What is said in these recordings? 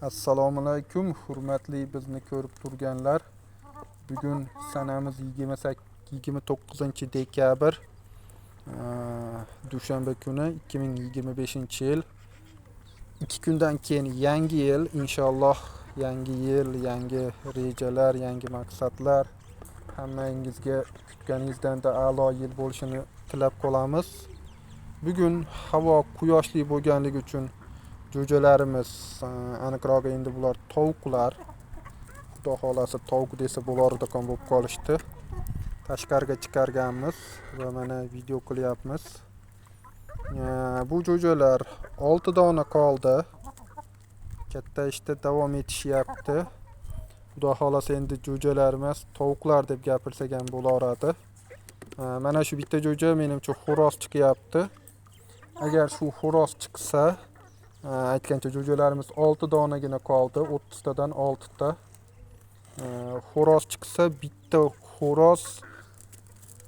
Assalomu alaykum, hurmatli bizni ko'rib turganlar. Bugun sanamiz 29-dekabr, dushanba kuni 2025-yil. 2 kundan keyin yangi yil, inshaalloh. Yangi yil, yangi rejalar, yangi maqsadlar. Hammangizga kutganingizdan-da a'lo yil bo'lishini tilab qolamiz. Bugun havo quyoshli bo'lganligi uchun jo'jalarimiz, aniqrog'i endi bular tovuqlar, xudo xolasa tovuq desa bo'lardigan bo'lib qolishdi. Tashqariga chiqarganmiz va mana video qilyapmiz. Bu jo'jalar 6 dona qoldi. Katta ishda davom etishyapti. Xudo xolasa endi jo'jalar emas, tovuqlar deb gapirsak ham bo'laradi. Mana shu bitta jo'ja menimcha xo'roz chiqyapti. Agar shu xo'roz chiqsa, aytgancha jo'jalarimiz 6 donagina qoldi, 30 tadan 6 ta. Xo'roz chiqsa, bitta xo'roz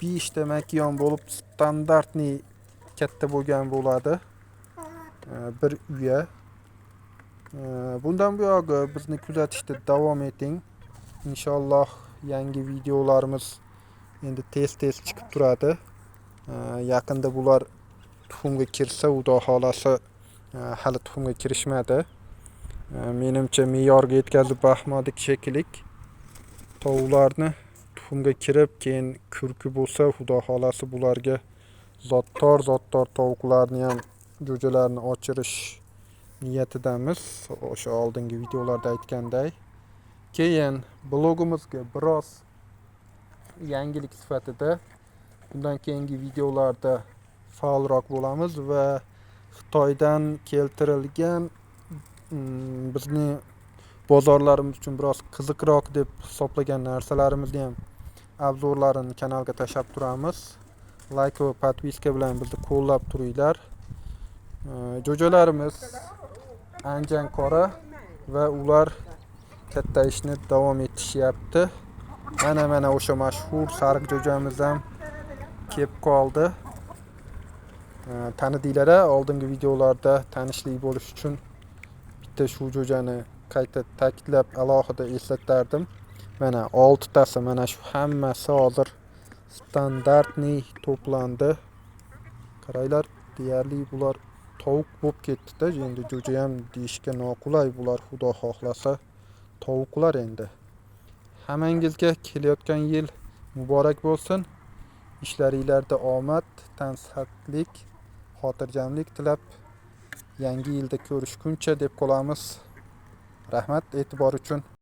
5 ta makiyon bo'lib standartniy katta bo'lgan bo'ladi. Bir uya. Bundan buyog'i bizni kuzatishda davom eting. Inshaalloh yangi videolarimiz endi tez chiqib turadi. Yaqinda bular tuxumga kirsa, xudo xolasa, hali tuxumga kirishmadi. Menimcha me'yorga yetkazib baxmadik shekilli. Tovuqlarni tuxumga kirib, keyin kurki bo'lsa, xudo xolasa bularga zottor tovuqlarni ham, jo'jalarni ochirish niyatidamiz. O'sha oldingi videolarda aytganday. Keyin blogimizga biroz yangilik sifatida bundan keyingi videolarda faolroq bo'lamiz va Xitoydan keltirilgan bizni bozorlarimiz uchun biroz qiziqroq deb hisoblagan narsalarimizni ham obzorlarini kanalga tashlab turamiz. Like va podpiska bilan bizni qo'llab turinglar. Jo'jalarimiz anjan qora va ular katta ishni davom etishyapti. Mana o'sha mashhur sariq jo'jamiz ham kelib qoldi. Tanidinglar, oldingi videolarda tanishlik bo'lish uchun bitta shu jo'jani qayta ta'kidlab alohida eslatardim. Mana 6 tasi, mana shu hammasi hozir standartniy to'plandi. Qaranglar, deyarli bular tovuq bo'lib ketdi-da. Endi jo'ja ham deyishga noqulay, bular xudo xohlasa tovuqlar endi. Hammangizga kelayotgan yil muborak bo'lsin. Ishlaringizda omad, tansihatlik, xotirjamlik tilab yangi yilda ko'rishguncha deb qolamiz. Rahmat e'tibor uchun.